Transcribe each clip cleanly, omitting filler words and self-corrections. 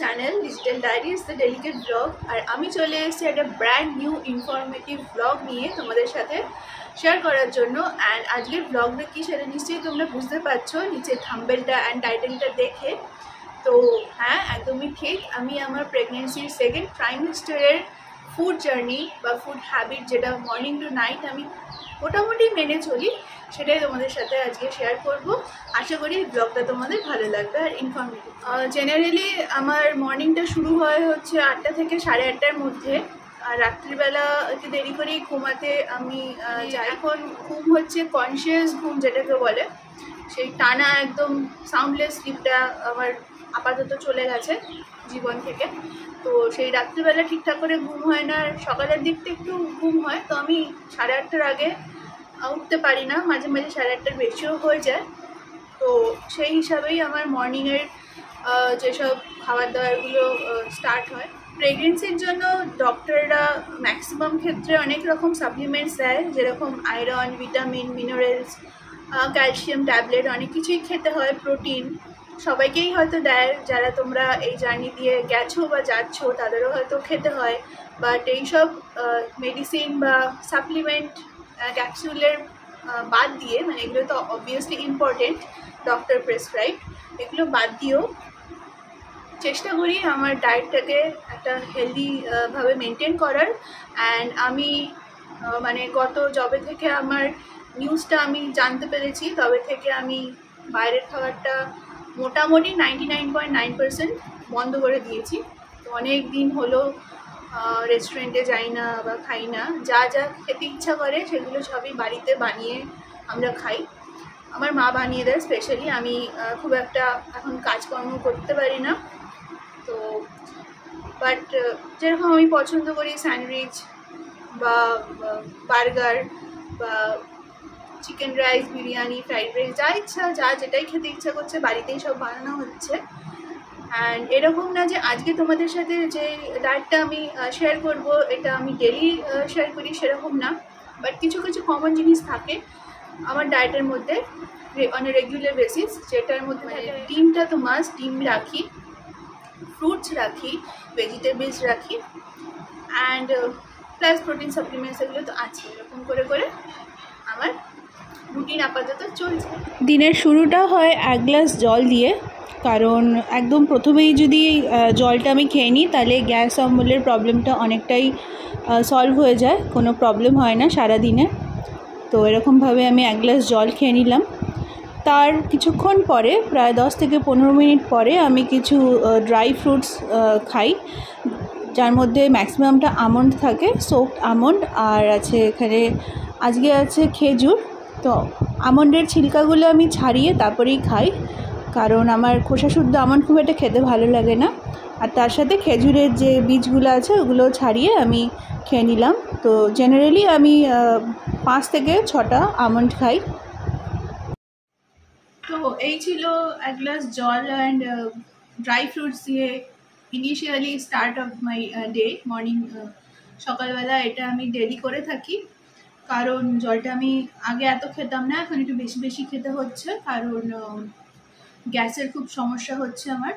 Channel digital diaries the delicate blog. আর আমি চলে এসেছি একটা ব্র্যান্ড নিউ ইনফরমেটিভ ব্লগ নিয়ে তোমাদের সাথে শেয়ার করার জন্য। অ্যান্ড আজকের ব্লগটা কি সেটা নিশ্চয়ই তোমরা বুঝতে পারছো নিচে থাম্বনেলটা অ্যান্ড টাইটেলটা দেখে। তো হ্যাঁ, একদমই ঠিক, আমি আমার প্রেগনেন্সির সেকেন্ড ট্রাইমেস্টারের ফুড জার্নি বা ফুড হ্যাবিট, যেটা মর্নিং টু নাইট আমি মোটামুটি মেনে চলি, সেটাই তোমাদের সাথে আজকে শেয়ার করব। আশা করি এই ব্লগটা তোমাদের ভালো লাগবে আর ইনফরমেটিভ। জেনারেলি আমার মর্নিংটা শুরু হয় হচ্ছে 8টা থেকে 8:30টার মধ্যে। আর রাত্রিবেলা একটু দেরি করেই ঘুমাতে আমি যাই। এখন ঘুম হচ্ছে কনসিয়াস ঘুম যেটাকে বলে, সেই টানা একদম সাউন্ডলেস স্লিপটা আমার আপাতত চলে গেছে জীবন থেকে। তো সেই রাত্রিবেলা ঠিকঠাক করে ঘুম হয় না, আর সকালের দিকটা একটু ঘুম হয়। তো আমি 8:30টার আগে উঠতে পারি না, মাঝে মাঝে 8:30টার বেশিও হয়ে যায়। তো সেই হিসাবেই আমার মর্নিংয়ের যেসব খাবার দাবারগুলো স্টার্ট হয়। প্রেগনেন্সির জন্য ডক্টররা ম্যাক্সিমাম ক্ষেত্রে অনেক রকম সাপ্লিমেন্টস দেয়, যেরকম iron, vitamin, minerals, calcium tablet, অনেক কিছুই খেতে হয়, প্রোটিন। সবাইকেই হয়তো দেয়, যারা তোমরা এই জার্নি দিয়ে গেছো বা যাচ্ছ তাদেরও হয়তো খেতে হয়। বাট এইসব মেডিসিন বা সাপ্লিমেন্ট ক্যাপসুলের বাদ দিয়ে, মানে এগুলো তো অবভিয়াসলি ইম্পর্টেন্ট, ডক্টর প্রেসক্রাইব, এগুলো বাদ দিয়েও চেষ্টা করি আমার ডায়েটটাকে একটা হেলদি ভাবে মেনটেন করার। অ্যান্ড আমি মানে যবে থেকে আমার নিউজটা আমি জানতে পেরেছি, তবে থেকে আমি বাইরের খাবারটা মোটামুটি 99.9% বন্ধ করে দিয়েছি। তো অনেক দিন হলো রেস্টুরেন্টে যাই না বা খাই না। যা যা খেতে ইচ্ছা করে সেগুলো সবই বাড়িতে বানিয়ে আমরা খাই। আমার মা বানিয়ে দেয় স্পেশালি। আমি খুব একটা এখন কাজকর্ম করতে পারি না। তো বাট যেরকম আমি পছন্দ করি স্যান্ডউইচ বা বার্গার বা chicken rice, biryani, fried rice, যা ইচ্ছা, যেটাই খেতে ইচ্ছা করছে বাড়িতেই সব বানানো হচ্ছে। অ্যান্ড এরকম না যে আজকে তোমাদের সাথে যে ডায়েটটা আমি শেয়ার করব এটা আমি ডেলি শেয়ার করি, সেরকম না। বাট কিছু কিছু কমন জিনিস থাকে আমার ডায়েটের মধ্যে অন এ রেগুলার বেসিস, যেটার মধ্যে ডিমটা তো মাস্ট, ডিম রাখি, ফ্রুটস রাখি, ভেজিটেবলস রাখি, অ্যান্ড প্লাস প্রোটিন সাপ্লিমেন্টস, এগুলো তো আছে। এরকম করে করে আমার রুটিন আপাতত চলছে। দিনের শুরুটা হয় 1 গ্লাস জল দিয়ে, কারণ একদম প্রথমেই যদি জলটা আমি খেয়ে নিই তাহলে গ্যাস অম্বলের প্রবলেমটা অনেকটাই সলভ হয়ে যায়, কোনো প্রবলেম হয় না সারাদিনে। তো এরকমভাবে আমি 1 গ্লাস জল খেয়ে নিলাম। তার কিছুক্ষণ পরে, প্রায় 10 থেকে 15 মিনিট পরে, আমি কিছু ড্রাই ফ্রুটস খাই, যার মধ্যে ম্যাক্সিমামটা আমন্ড থাকে, সোকড আমন্ড, আর আছে এখানে আজকে আছে খেজুর। তো আমন্ডের ছিলকাগুলো আমি ছাড়িয়ে তারপরেই খাই, কারণ আমার খোসা শুদ্ধ আমন্ড খুব একটা খেতে ভালো লাগে না। আর তার সাথে খেজুরের যে বীজগুলো আছে ওগুলো ছাড়িয়ে আমি খেয়ে নিলাম। তো জেনারেলি আমি 5 থেকে 6টা আমন্ড খাই। তো এই ছিল 1 গ্লাস জল অ্যান্ড ড্রাই ফ্রুটস দিয়ে initially start of my day morning. সকালবেলা এটা আমি ডেলি করে থাকি, কারণ জলটা আমি আগে এত খেতাম না, এখন একটু বেশি বেশি খেতে হচ্ছে, কারণ গ্যাসের খুব সমস্যা হচ্ছে আমার।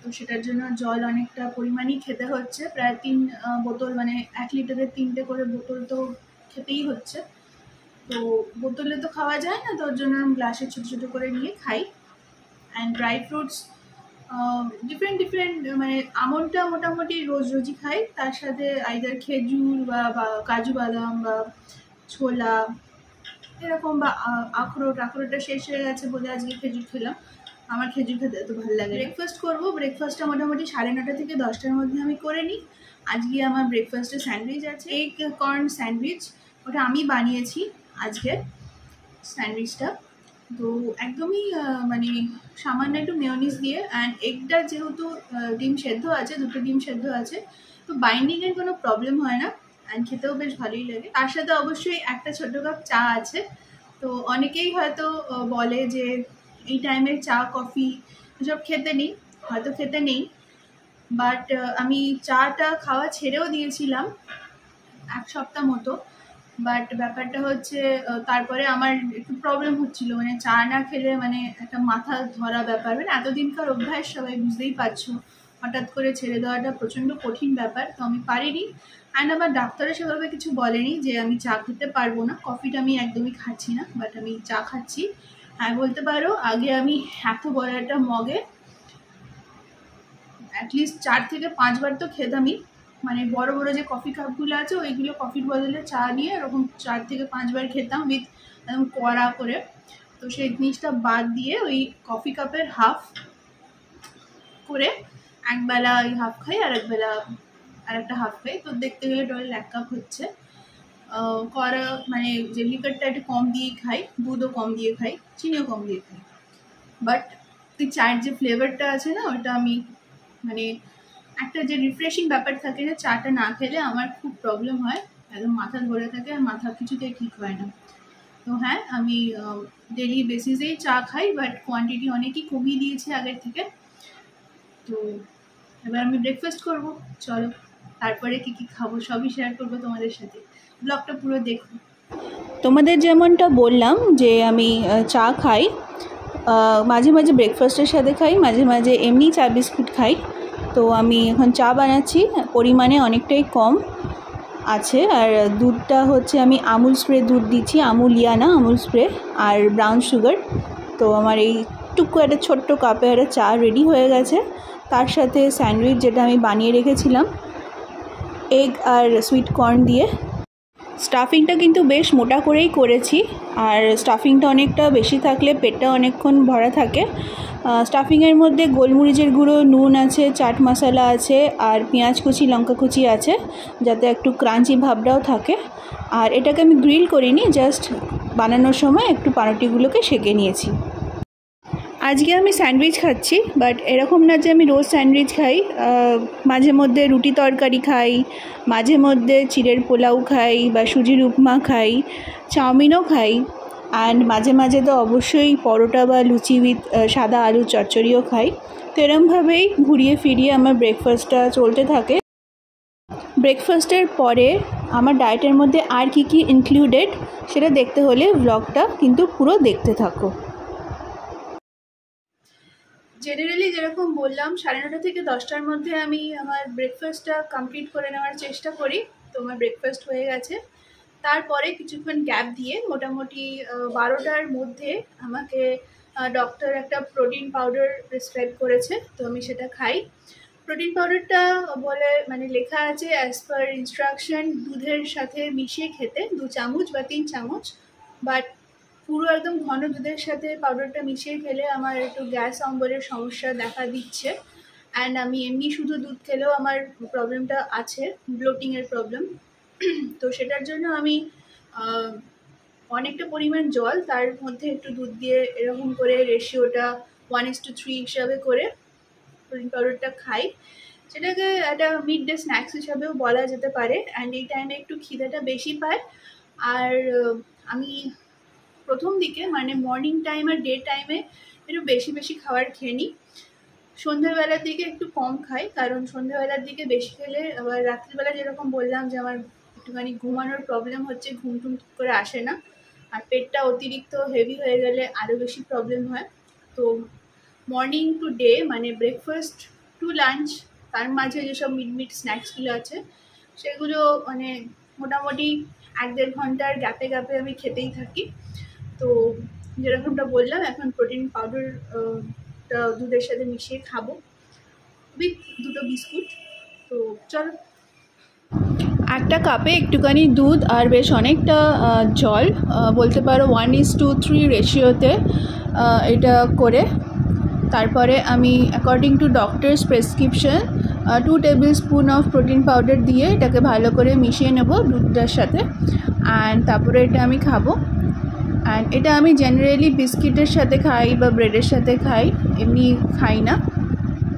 তো সেটার জন্য জল অনেকটা পরিমাণেই খেতে হচ্ছে, প্রায় 3 বোতল, মানে 1 লিটারের 3টে করে বোতল তো খেতেই হচ্ছে। তো বোতলে তো খাওয়া যায় না, তোর জন্য গ্লাসে ছোটো ছোটো করে নিয়ে খাই। অ্যান্ড ড্রাই ফ্রুটস ডিফারেন্ট, মানে আমন্ডটা মোটামুটি রোজই খাই, তার সাথে আইদার খেজুর বা কাজু বাদাম বা ছোলা এরকম, বা আখরোটটা শেষ হয়ে গেছে বলে আজকে খেজুর খেলাম। আমার খেজুর খেতে এত ভালো লাগে। ব্রেকফাস্ট করবো, ব্রেকফাস্টটা মোটামুটি 9:30 থেকে 10টার মধ্যে আমি করে নিই। আজকে আমার ব্রেকফাস্টে স্যান্ডউইচ আছে, এগ কর্ন স্যান্ডউইচ, ওটা আমি বানিয়েছি আজকে স্যান্ডউইচটা। তো একদমই মানে সামান্য একটু মেয়োনিজ দিয়ে, অ্যান্ড এগটা যেহেতু ডিম সেদ্ধ আছে, 2টো ডিম সেদ্ধ আছে, তো বাইন্ডিংয়ের কোনো প্রবলেম হয় না, অ্যান্ড খেতেও বেশ ভালোই লাগে। তার সাথে অবশ্যই একটা ছোটো কাপ চা আছে। তো অনেকেই হয়তো বলে যে এই টাইমে চা কফি এসব খেতে নেই, হয়তো খেতে নেই, বাট আমি চাটা খাওয়া ছেড়েও দিয়েছিলাম 1 সপ্তাহ মতো। বাট ব্যাপারটা হচ্ছে তারপরে আমার একটু প্রবলেম হচ্ছিলো, মানে চা না খেলে মানে একটা মাথা ধরা ব্যাপার, মানে এতদিনকার অভ্যাস, সবাই বুঝতেই পারছো। হঠাৎ করে ছেড়ে দেওয়াটা প্রচণ্ড কঠিন ব্যাপার, তো আমি পারিনি। অ্যান্ড আমার ডাক্তারও সেভাবে কিছু বলেনি যে আমি চা খেতে পারবো না। কফিটা আমি একদমই খাচ্ছি না, বাট আমি চা খাচ্ছি। হ্যাঁ বলতে পারো, আগে আমি এত বড় একটা মগে অ্যাটলিস্ট 4 থেকে 5 বার তো খেতামই, মানে বড় বড় যে কফি কাপগুলো আছে ওইগুলো কফির বদলে চা নিয়ে এরকম 4 থেকে 5 বার খেতাম উইথ একদম কড়া করে। তো সেই জিনিসটা বাদ দিয়ে ওই কফি কাপের হাফ করে একবেলা ওই হাফ খাই আর একবেলা আর একটা হাফ খাই। তো দেখতে গেলে টোটাল 1 কাপ হচ্ছে। কড়া মানে যে লিকারটা একটু কম দিয়ে খাই, দুধও কম দিয়ে খাই, চিনিও কম দিয়ে খাই। বাট ওই চায়ের যে ফ্লেভারটা আছে না, ওটা আমি মানে একটা যে রিফ্রেশিং ব্যাপার থাকে না, চাটা না খেলে আমার খুব প্রবলেম হয়, একদম মাথা ধরে থাকে আর মাথা কিছুতেই ঠিক হয় না। তো হ্যাঁ, আমি ডেলি বেসিসেই চা খাই, বাট কোয়ান্টিটি অনেকই কমিয়ে দিয়েছি আগের থেকে। তো এবার আমি ব্রেকফাস্ট করব, চলো তারপরে কি কি খাবো সবই শেয়ার করবো তোমাদের সাথে, ব্লগটা পুরো দেখো। তোমাদের যেমনটা বললাম যে আমি চা খাই, মাঝে মাঝে ব্রেকফাস্টের সাথে খাই, মাঝে মাঝে এমনি চা বিস্কুট খাই। তো আমি এখন চা বানাচ্ছি, পরিমাণে অনেকটাই কম আছে। আর দুধটা হচ্ছে আমি আমুল স্প্রে দুধ দিচ্ছি, আমুল ইয়ানা আমুল স্প্রে আর ব্রাউন সুগার। তো আমার এই টুকু একটা ছোট্ট কাপে একটা চা রেডি হয়ে গেছে। তার সাথে স্যান্ডউইচ যেটা আমি বানিয়ে রেখেছিলাম এগ আর সুইট কর্ন দিয়ে। স্টাফিংটা কিন্তু বেশ মোটা করেই করেছি, আর স্টাফিংটা অনেকটা বেশি থাকলে পেটটা অনেকক্ষণ ভরা থাকে। স্টাফিংয়ের মধ্যে গোলমরিচের গুঁড়ো, নুন আছে, চাট মশলা আছে আর পেঁয়াজ কুচি, লঙ্কা কুচি আছে, যাতে একটু ক্রাঞ্চি ভাবটাও থাকে। আর এটাকে আমি গ্রিল করিনি, জাস্ট বানানোর সময় একটু পাউরুটিগুলোকে সেঁকে নিয়েছি। আজকে আমি স্যান্ডউইচ খাচ্ছি, বাট এরকম না যে আমি রোজ স্যান্ডউইচ খাই। মাঝে মধ্যে রুটি তরকারি খাই, মাঝে মধ্যে চিড়ের পোলাও খাই বা সুজির উপমা খাই, চাউমিনও খাই, অ্যান্ড মাঝে মাঝে তো অবশ্যই পরোটা বা লুচি উইথ সাদা আলুর চচ্চড়িও খাই। তো এরমভাবেই ঘুরিয়ে ফিরিয়ে আমার ব্রেকফাস্টটা চলতে থাকে। ব্রেকফাস্টের পরে আমার ডায়েটের মধ্যে আর কি কি ইনক্লুডেড সেটা দেখতে হলে ব্লগটা কিন্তু পুরো দেখতে থাকো। জেনারেলি যেরকম বললাম 9:30 থেকে 10টার মধ্যে আমি আমার ব্রেকফাস্টটা কমপ্লিট করে নেওয়ার চেষ্টা করি। তো আমার ব্রেকফাস্ট হয়ে গেছে, তারপরে কিছুক্ষণ গ্যাপ দিয়ে মোটামুটি 12টার মধ্যে আমাকে ডক্টর একটা প্রোটিন পাউডার প্রেসক্রাইব করেছে, তো আমি সেটা খাই। প্রোটিন পাউডারটা বলে মানে লেখা আছে অ্যাজ পার ইনস্ট্রাকশন দুধের সাথে মিশিয়ে খেতে 2 চামচ বা 3 চামচ, বাট পুরো একদম ঘন দুধের সাথে পাউডারটা মিশিয়ে খেলে আমার একটু গ্যাস অম্বলের সমস্যা দেখা দিচ্ছে। অ্যান্ড আমি এমনি শুধু দুধ খেলেও আমার প্রবলেমটা আছে, ব্লোটিংয়ের প্রবলেম। তো সেটার জন্য আমি অনেকটা পরিমাণ জল, তার মধ্যে একটু দুধ দিয়ে এরকম করে রেশিওটা 1:3 হিসাবে করে প্রোটিন পাউডারটা খাই। সেটাকে একটা মিড ডে স্ন্যাক্স হিসাবেও বলা যেতে পারে। অ্যান্ড এই টাইমে একটু খিদেটা বেশি পায়। আর আমি প্রথম দিকে মানে মর্নিং টাইম আর ডে টাইমে একটু বেশি বেশি খাবার খেয়ে নিই, সন্ধ্যেবেলার দিকে একটু কম খাই, কারণ সন্ধ্যেবেলার দিকে বেশি খেলে আবার রাত্রিবেলা যেরকম বললাম যে আমার একটুখানি ঘুমানোর প্রবলেম হচ্ছে, ঘুম টুম ঠিক করে আসে না, আর পেটটা অতিরিক্ত হেভি হয়ে গেলে আরও বেশি প্রবলেম হয়। তো মর্নিং টু ডে মানে ব্রেকফাস্ট টু লাঞ্চ, তার মাঝে যেসব মিড স্ন্যাক্সগুলো আছে সেগুলো মানে মোটামুটি 1-1.5 ঘন্টার গ্যাপে গ্যাপে আমি খেতেই থাকি। তো যেরকমটা বললাম এখন প্রোটিন পাউডারটা দুধের সাথে মিশিয়ে খাবো উইথ 2টো বিস্কুট। তো চলো, একটা কাপে একটুখানি দুধ আর বেশ অনেকটা জল, বলতে পারো 1:3 রেশিওতে এটা করে, তারপরে আমি according to doctors prescription 2 table spoon of protein powder দিয়ে এটাকে ভালো করে মিশিয়ে নেব দুধটার সাথে। অ্যান্ড তারপরে এটা আমি খাবো। অ্যান্ড এটা আমি জেনারেলি বিস্কিটের সাথে খাই বা ব্রেডের সাথে খাই, এমনি খাই না।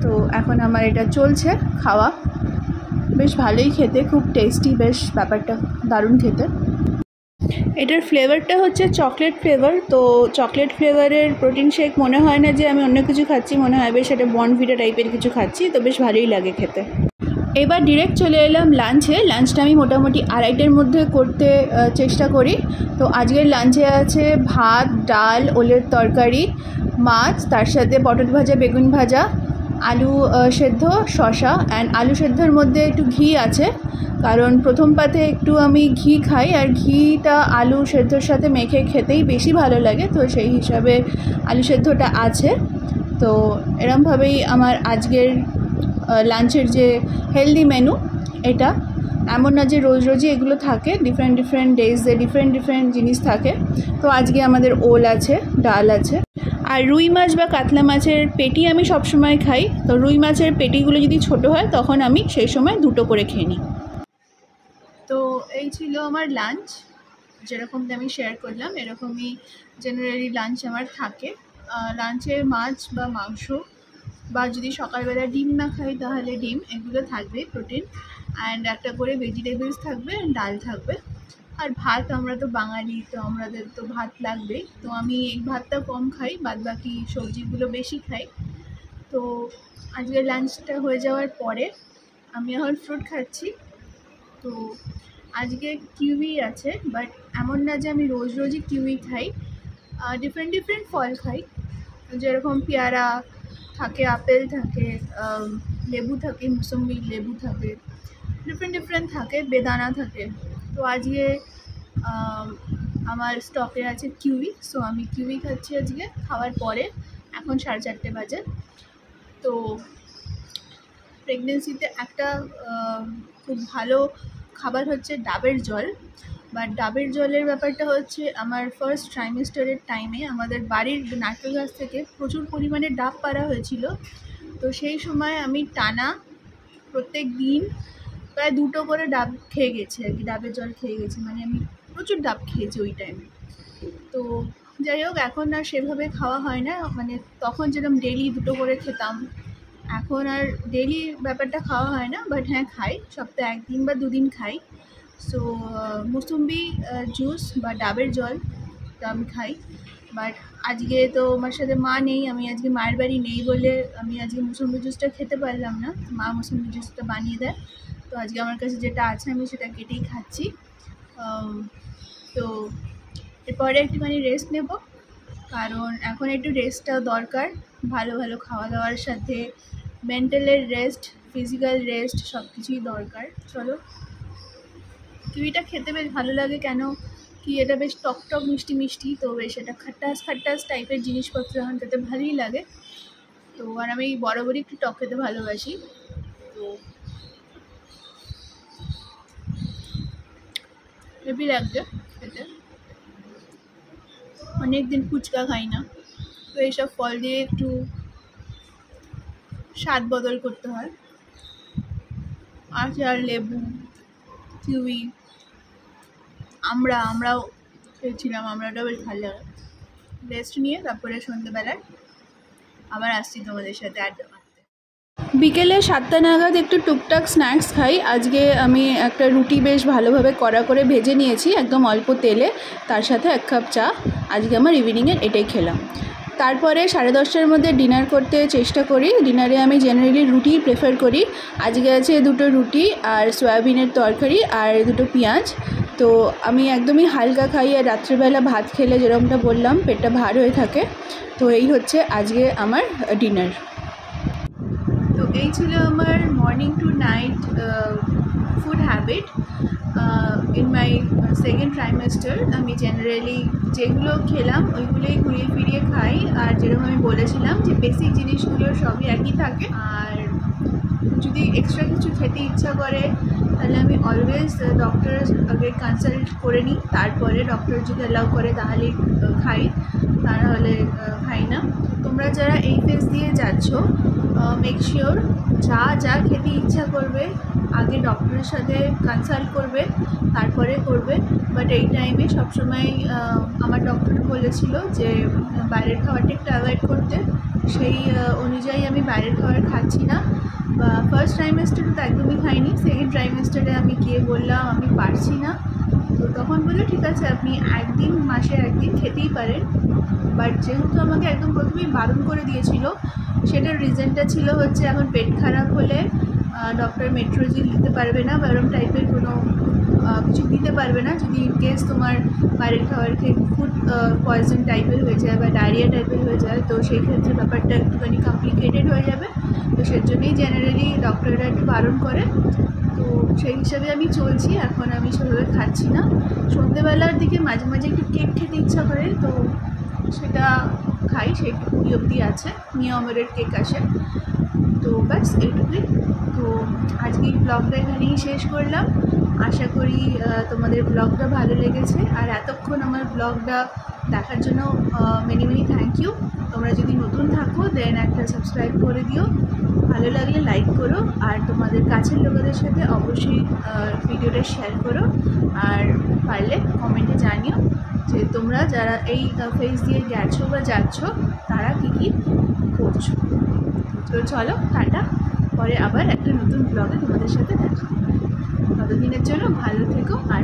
তো এখন আমার এটা চলছে খাওয়া, বেশ ভালোই খেতে, খুব টেস্টি, বেশ ব্যাপারটা দারুণ খেতে। এটার ফ্লেভারটা হচ্ছে চকলেট ফ্লেভার। তো চকলেট ফ্লেভারের প্রোটিন শেক মনে হয় না যে আমি অন্য কিছু খাচ্ছি, মনে হয় বেশ এটা বর্নভিটা টাইপের কিছু খাচ্ছি, তো বেশ ভালোই লাগে খেতে। এবার ডিরেক্ট চলে এলাম লাঞ্চে। লাঞ্চটা আমি মোটামুটি 2:30টার মধ্যে করতে চেষ্টা করি। তো আজকের লাঞ্চে আছে ভাত, ডাল, ওলের তরকারি, মাছ, তার সাথে পটল ভাজা, বেগুন ভাজা, আলু সেদ্ধ, শসা অ্যান্ড আলু সেদ্ধর মধ্যে একটু ঘি আছে, কারণ প্রথম পাতে একটু আমি ঘি খাই আর ঘিটা আলু সেদ্ধর সাথে মেখে খেতেই বেশি ভালো লাগে, তো সেই হিসাবে আলু সেদ্ধটা আছে। তো এরমভাবেই আমার আজকের লাঞ্চের যে হেলদি মেনু, এটা এমন না যে রোজ রোজই এগুলো থাকে, ডিফারেন্ট ডেজে ডিফারেন্ট জিনিস থাকে। তো আজকে আমাদের ওল আছে, ডাল আছে, আর রুই মাছ বা কাতলা মাছের পেটি আমি সবসময় খাই। তো রুই মাছের পেটিগুলো যদি ছোট হয় তখন আমি সেই সময় 2টো করে খেয়ে নিই। তো এই ছিল আমার লাঞ্চ, যেরকম আমি শেয়ার করলাম এরকমই জেনারেলি লাঞ্চ আমার থাকে। লাঞ্চে মাছ বা মাংস, বা যদি সকালবেলা ডিম না খাই তাহলে ডিম, এগুলো থাকবে প্রোটিন, অ্যান্ড একটা করে ভেজিটেবলস থাকবে, ডাল থাকবে। আর ভাত, আমরা তো বাঙালি, তো আমাদের তো ভাত লাগবেই। তো আমি ভাতটা কম খাই, বাদ বাকি সবজিগুলো বেশি খাই। তো আজকের লাঞ্চটা হয়ে যাওয়ার পরে আমি এখন ফ্রুট খাচ্ছি। তো আজকে কিউই আছে, বাট এমন না যে আমি রোজ রোজই কিউই খাই, ডিফারেন্ট ফল খাই, যেরকম পেয়ারা থাকে, আপেল থাকে, লেবু থাকে, মুসম্বি লেবু থাকে, ডিফারেন্ট থাকে, বেদানা থাকে। তো আজকে আমার স্টকে আছে কিউই, সো আমি কিউই খাচ্ছি আজকে খাওয়ার পরে। এখন 4:30 বাজে। তো প্রেগনেন্সিতে একটা খুব ভালো খাবার হচ্ছে ডাবের জল। বাট ডাবের জলের ব্যাপারটা হচ্ছে, আমার ফার্স্ট ট্রাইমেস্টারের টাইমে আমাদের বাড়ির নারকেল গাছ থেকে প্রচুর পরিমাণে ডাব পাড়া হয়েছিল। তো সেই সময় আমি টানা প্রত্যেক দিন প্রায় 2টো করে ডাব খেয়ে গেছি আর কি, ডাবের জল খেয়ে গেছি, মানে আমি প্রচুর ডাব খেয়েছি ওই টাইমে। তো যাই হোক, এখন আর সেভাবে খাওয়া হয় না, মানে তখন যেরকম ডেইলি 2টো করে খেতাম, এখন আর ডেইলি ব্যাপারটা খাওয়া হয় না। বাট হ্যাঁ, খাই, সপ্তাহে 1 দিন বা 2 দিন খাই। সো মুসম্বি জুস বা ডাবের জল আমি খাই। বাট আজকে তো আমার সাথে মা নেই, আমি আজকে মায়ের বাড়ি নেই বলে আমি আজকে মুসম্বি জুসটা খেতে পারলাম না। মা মুসম্বি জুসটা বানিয়ে দেয়, তো আজকে আমার কাছে যেটা আছে আমি সেটা কেটেই খাচ্ছি। তো এরপরে একটুখানি রেস্ট নেব, কারণ এখন একটু রেস্টটা দরকার। ভালো খাওয়া দাওয়ার সাথে মেন্টালের রেস্ট, ফিজিক্যাল রেস্ট সব কিছুই দরকার। চলো, কিউইটা খেতে বেশ ভালো লাগে, কেন কি এটা বেশ টক মিষ্টি, তো বেশ এটা খাট্টাস টাইপের জিনিসপত্র এখন খেতে ভালোই লাগে। তো আর আমি বরাবরই একটু টক খেতে ভালোবাসি। তো হেভি লাগছে খেতে, অনেকদিন ফুচকা খাই না, তো এইসব ফল দিয়ে একটু স্বাদ বদল করতে হয়। আচার, লেবু, কিউই, আমরাও খেয়েছিলাম, আমরাটাও বেশ ভালো লাগে। রেস্ট নিয়ে তারপরে সন্ধ্যেবেলায় আবার আসছি তোমাদের সাথে আড্ডা মারতে। বিকেলে 7টা নাগাদ একটু টুকটাক স্ন্যাক্স খাই। আজকে আমি একটা রুটি বেশ ভালোভাবে কড়া করে ভেজে নিয়েছি একদম অল্প তেলে, তার সাথে 1 কাপ চা। আজকে আমার ইভিনিংয়ের এটাই খেলাম। তারপরে 10:30টার মধ্যে ডিনার করতে চেষ্টা করি। ডিনারে আমি জেনারেলি রুটি প্রেফার করি। আজকে আছে 2টো রুটি আর সয়াবিনের তরকারি আর 2টো পেঁয়াজ। তো আমি একদমই হালকা খাই, আর রাত্রিবেলা ভাত খেলে যেরকমটা বললাম পেটটা ভার হয়ে থাকে। তো এই হচ্ছে আজকে আমার ডিনার। তো এই ছিল আমার morning to night food habit in my second trimester. আমি জেনারেলি যেগুলো খেলাম ওইগুলোই ঘুরিয়ে ফিরিয়ে খাই, আর যেরকম আমি বলেছিলাম যে বেসিক জিনিসগুলো সবই একই থাকে। আর যদি এক্সট্রা কিছু খেতে ইচ্ছা করে তাহলে আমি অলওয়েজ ডক্টর আগে কনসাল্ট করে নিই, তারপরে ডক্টর যদি অ্যালাউ করে তাহলে খাই, তা নাহলে খাই না। তোমরা যারা এই ফেজ দিয়ে যাচ্ছ, মেক শিওর যা খেতে ইচ্ছা করবে আগে ডক্টরের সাথে কনসাল্ট করবে, তারপরে করবে। বাট এই টাইমে সবসময় আমার ডক্টর বলেছিল যে বাইরের খাবারটা একটু অ্যাভয়েড করতে, সেই অনুযায়ী আমি বাইরের খাবার খাচ্ছি না। ফার্স্ট ট্রাইমেস্টারে তো একদমই খাইনি, সেকেন্ড ট্রাইমেস্টারে আমি গিয়ে বললাম আমি পারছি না, তো তখন বললো ঠিক আছে আপনি মাসে একদিন খেতেই পারেন। বাট যেহেতু আমাকে একদম প্রথমেই বারণ করে দিয়েছিল, সেটার রিজনটা ছিল হচ্ছে এখন পেট খারাপ হলে ডক্টর মেট্রোজিল দিতে পারবে না বা এরকম টাইপের কোনো কিছু দিতে পারবে না যদি ইন কেস তোমার বাইরের খাবার খেয়ে ফুড পয়জন টাইপের হয়ে যায় বা ডায়রিয়া টাইপের হয়ে যায়, তো সেই ক্ষেত্রে ব্যাপারটা একটুখানি কমপ্লিকেটেড হয়ে যাবে। তো সেজন্যই জেনারেলি ডক্টররা একটু বারণ করে। তো সেই হিসাবে আমি চলছি, এখন আমি সেভাবে খাচ্ছি না। সন্ধ্যেবেলার দিকে মাঝে মাঝে একটু কেক খেতে ইচ্ছা করে, তো সেটা খাই, সেইটুকুই অবধি আছে, নিয়মের কেক আসে। তো ব্যাস এইটুকুই। তো আজকে এই ব্লগটা এখানেই শেষ করলাম। আশা করি তোমাদের ব্লগটা ভালো লেগেছে, আর এতক্ষণ আমার ব্লগটা দেখার জন্য মেনি মেনি থ্যাংক ইউ। তোমরা যদি নতুন থাকো দেন একটা সাবস্ক্রাইব করে দিও, ভালো লাগলে লাইক করো, আর তোমাদের কাছের লোকেদের সাথে অবশ্যই ভিডিওটা শেয়ার করো, আর পারলে কমেন্টে জানিও যে তোমরা যারা এই ফেস দিয়ে গেছো বা যাচ্ছ তারা কী কী করছো। তো চলো টাটা, পরে আবার একটা নতুন ব্লগে তোমাদের সাথে দেখা। ততদিনের জন্য ভালো থেকো আর